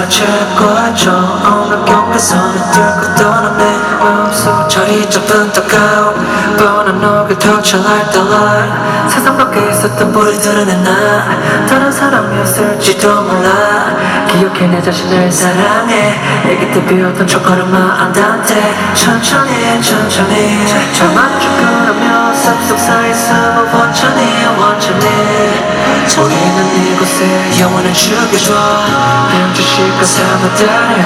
사라질거야 오늘 경계선을 뚫고 떠나네 마음속 저리 좁은 따가운 뻔한 너를 터쳐날 때라 세상 밖에 있었던 뿌리들은 나 다른 사람이었을지도 몰라 기억해 내 자신을 사랑해 애기 때 피웠던 첫걸음만 안단테 천천히 잘 만족하며 습속 사이에서 원천히 우리는 이곳에 영원을 죽여줘 헤엄치실까 사마다를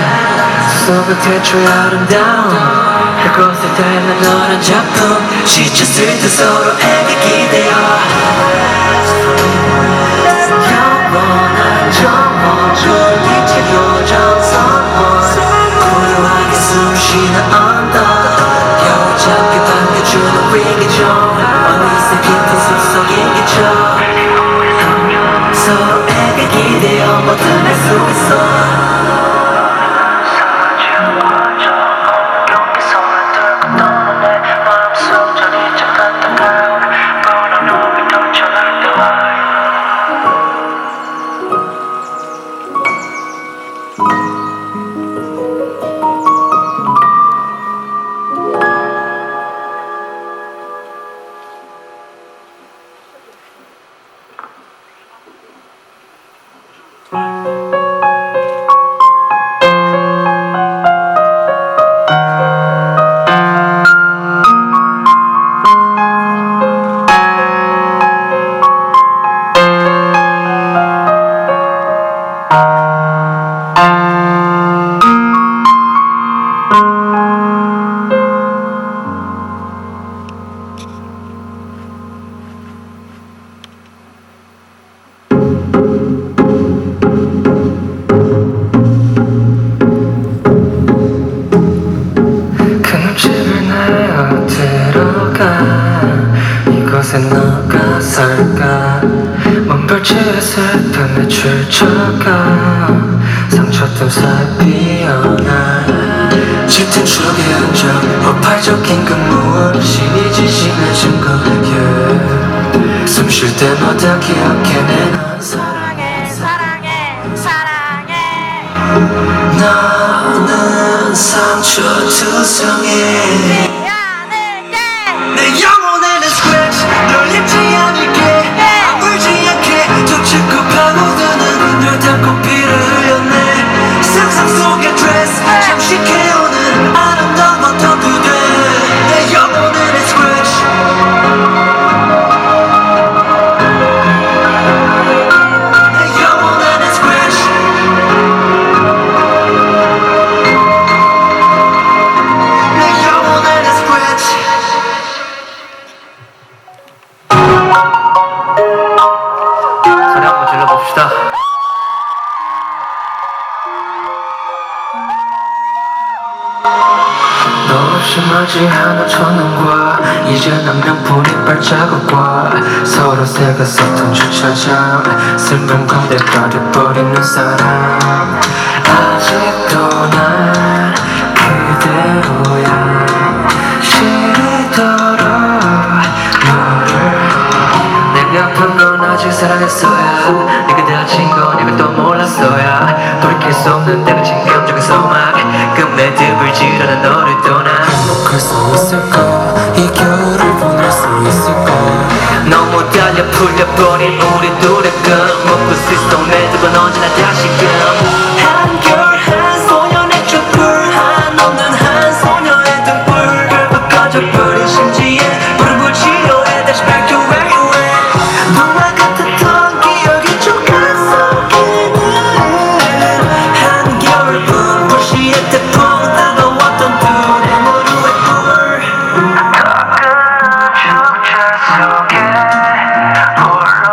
속을 태초의 아름다움 그곳에 닮은 너란 작품 지쳤을 때 서로에게 기대어 영원한 정원 졸리지 요정 선원 고요하게 숨쉬는 언덕 겨울 잠기 반겨주는 위기죠 어느새 깊은 숲속인 기죠 서로에게 기대어 뭐든 할 수 있어 이곳에 너가 살까 먼 별치의 슬픔에 출처가 상처 틈 사이 피어나 짙은 추억의 흔적 폭발적인 근무원 신이 지시는 증거 yeah. 숨 쉴 때마다 기억해 내 사랑해 너는 상처 투성해 내 영혼에는 scratch 널 잊지 않을게 아물지 않게 젖히고 파고드는 널 닮고 피를 흘렸네 상상 속의 드레스 잠시 깨우는 아름다웠던 그대 내 영혼에는 scratch 내 영혼에는 scratch 내 영혼에는 scratch 소리 한번 질러봅시다. 너 없이 맞이하는 천년과 이제 남는 뿐인 발자국과 서로 새가 썼던 주차장 슬픈 건데 버려버리는 사람 아직도 난 그대로야 시리도록 너를 내가 아픈 건 아직 사랑했어야 네가 다친 건 이걸 또 몰랐어야 돌이킬 수 없는 내가 진 감정의 소막 끝내 드물지라는 너를 떠나 행복할 수 있을까 이 겨울을 보낼 수 있을까 너무 달려 풀려버린 우리 둘의 꿈 묻고 스스로 매듭은 언제나 다시금 한결한 소년의 촛불 한없는 한 소녀의 등불 결국 꺼져버린 심지에 불을 붙이려 해 다시 back to where you went 너와 같았던 기억이 조각 속에는 한겨울뿐 불시의 태풍 다가왔던 둘의 모두의 꿀 가끔은 축제 속에 홀로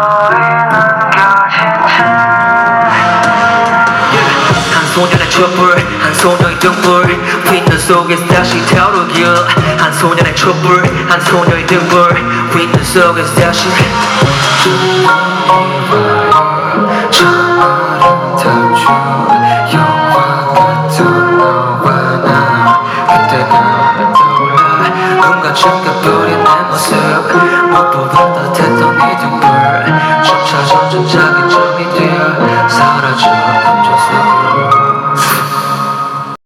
남겨진 채한 소년의 촛불 한 소녀의 등불 휘는 속에서 다시 타오르길 한 소년의 촛불 한 소녀의 등불 휘는 속에서 다시 저 아름답죠 영화 같은 너와 나 그때가 떠올라 눈 감춰버린 내 모습 무엇보다 따뜻했던 이 등불 점차 점점 자기 점이 되어 사라져